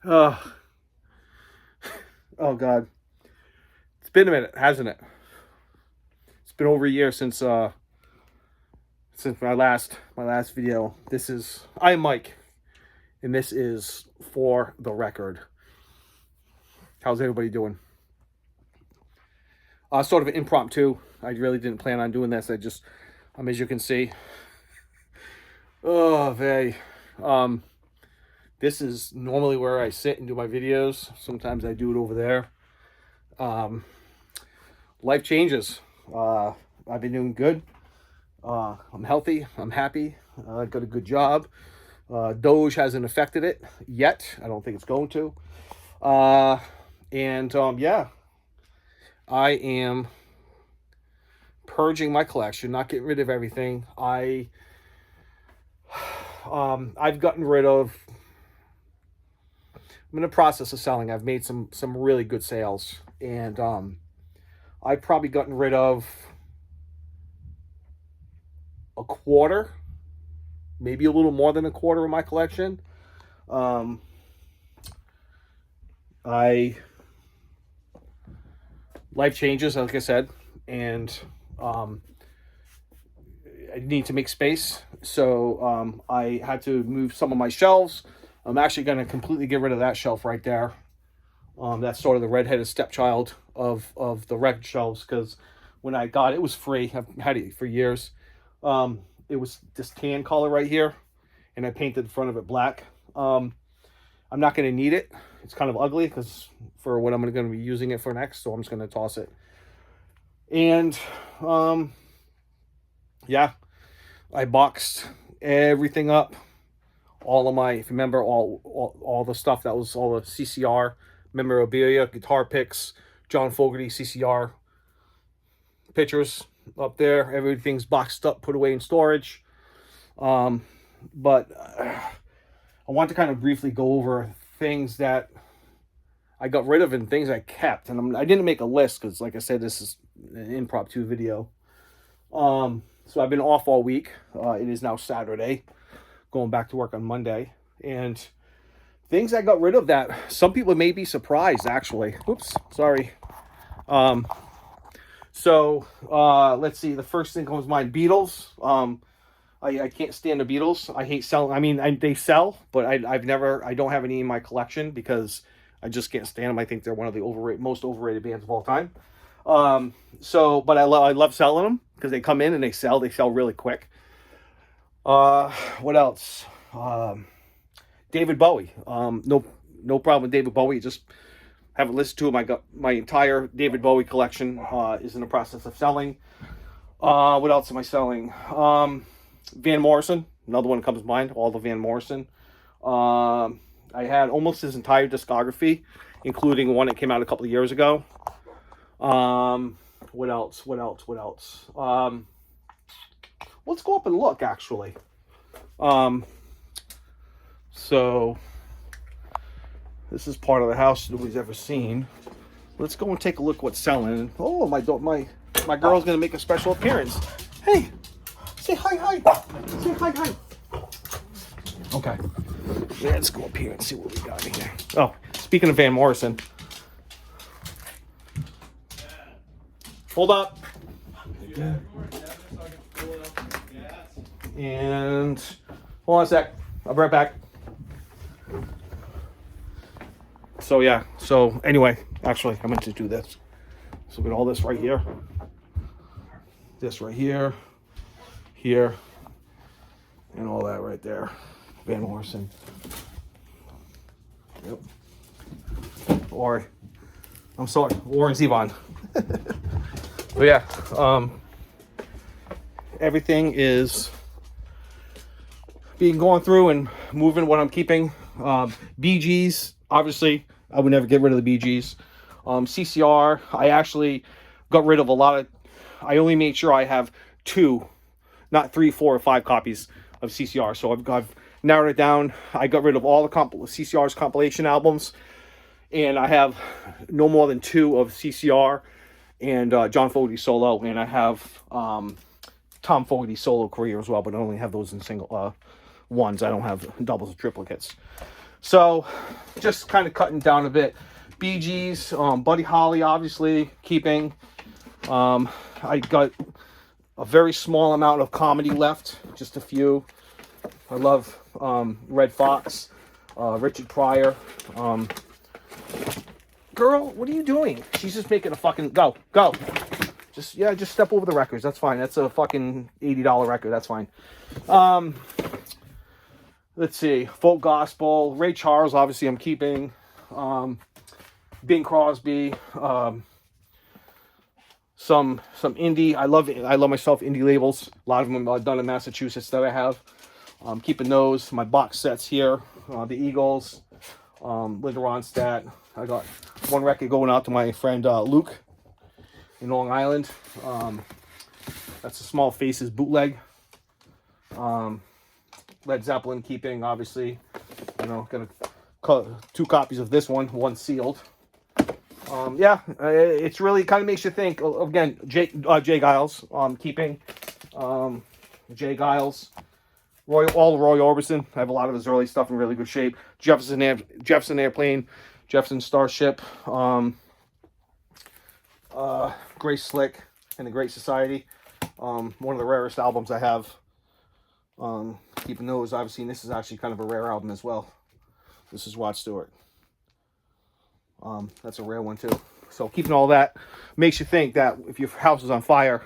Oh, oh God. It's been a minute, hasn't it? It's been over a year since my last video. I am Mike, and this is For the Record. How's everybody doing? Sort of an impromptu. I really didn't plan on doing this. As you can see, oh, this is normally where I sit and do my videos. Sometimes I do it over there. Life changes. I've been doing good. I'm healthy. I'm happy. I got a good job. Doge hasn't affected it yet. I don't think it's going to. Yeah, I am purging my collection, not getting rid of everything. I've gotten rid of. I'm in the process of selling. I've made some really good sales, and I've probably gotten rid of a quarter, maybe a little more than a quarter of my collection. I Life changes, like I said, and I need to make space. So I had to move some of my shelves. I'm actually going to completely get rid of that shelf right there. That's sort of the redheaded stepchild of the record shelves, because when I got it, it was free. I've had it for years. It was this tan color right here, and I painted the front of it black. I'm not going to need it. It's kind of ugly because for what I'm going to be using it for next, so I'm just going to toss it. And yeah, I boxed everything up. All of my, if you remember, all the stuff that was all the CCR memorabilia, guitar picks, John Fogerty CCR pictures up there. Everything's boxed up, put away in storage. But I want to kind of briefly go over things that I got rid of and things I kept. And I didn't make a list because, like I said, this is an impromptu video. So I've been off all week. It is now Saturday, going back to work on Monday. And things I got rid of that some people may be surprised, actually. Oops, sorry. Let's see. The first thing comes to mind, Beatles. I can't stand the Beatles. I hate selling. I mean, they sell, but I don't have any in my collection because I just can't stand them. I think they're one of the most overrated bands of all time. But I love selling them because they come in and they sell really quick. What else? David Bowie. No problem with David Bowie. Just haven't listened to him. I got my entire David Bowie collection is in the process of selling. What else am I selling? Van Morrison, another one that comes to mind. All the Van Morrison. I had almost his entire discography, including one that came out a couple of years ago. What else? Let's go up and look, actually. So this is part of the house nobody's ever seen. Let's go and take a look what's selling. Oh, my girl's gonna make a special appearance. Hey, say hi. Say hi. Okay. Let's go up here and see what we got in here. Oh, speaking of Van Morrison. Hold up. And hold on a sec. I'll be right back. So anyway, actually, I meant to do this. So we got all this right here. This right here. Here. And all that right there. Van Morrison. Yep. Or, I'm sorry, Warren Zevon. But yeah, everything is being gone through and moving what I'm keeping. Bee Gees, obviously, I would never get rid of the Bee Gees. CCR, I actually got rid of a lot of. I only made sure I have 2, not 3, 4, or 5 copies of CCR. So I've narrowed it down. I got rid of all the CCR's compilation albums, and I have no more than 2 of CCR and John Fogerty solo, and I have Tom Fogerty solo career as well, but I only have those in single ones. I don't have doubles or triplicates. So just kind of cutting down a bit. Bee Gees, Buddy Holly, obviously keeping. I got a very small amount of comedy left, just a few. I love Red Fox, Richard Pryor. Girl, what are you doing? She's just making a fucking go. Just step over the records. That's fine. That's a fucking $80 record. That's fine. Let's see. Folk gospel. Ray Charles, obviously, I'm keeping. Bing Crosby. Some indie. I love myself indie labels. A lot of them are done in Massachusetts that I have. Keeping those. My box sets here. The Eagles. Linda Ronstadt. I got one record going out to my friend Luke in Long Island. That's a Small Faces bootleg. Led Zeppelin keeping, obviously. I know, got 2 copies of this one sealed. It's really kind of makes you think. Again, Jay Giles, keeping. Jay Giles. Roy Orbison. I have a lot of his early stuff in really good shape. Jefferson Airplane, Jefferson Starship, Grace Slick and the Great Society. One of the rarest albums I have. Keeping those, obviously, and this is actually kind of a rare album as well. This is Rod Stewart. That's a rare one too. So keeping all that makes you think that if your house is on fire,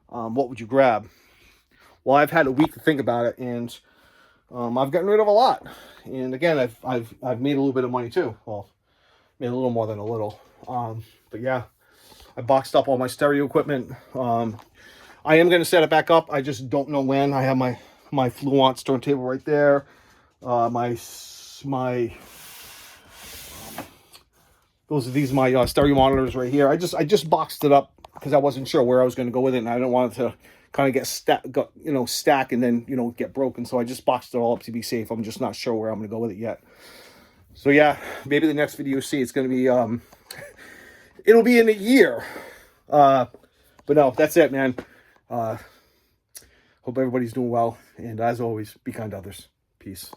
what would you grab? Well, I've had a week to think about it, and I've gotten rid of a lot. And again, I've made a little bit of money too. Well, made a little more than a little. But yeah, I boxed up all my stereo equipment. I am going to set it back up. I just don't know when. I have my Fluence turntable right there. My stereo monitors right here. I just boxed it up because I wasn't sure where I was going to go with it, and I didn't want it to kind of get stack and then get broken. So I just boxed it all up to be safe. I'm just not sure where I'm going to go with it yet. So yeah, maybe the next video you see, it's going to be it'll be in a year. But no, that's it, man. Hope everybody's doing well, and as always, be kind to others. Peace.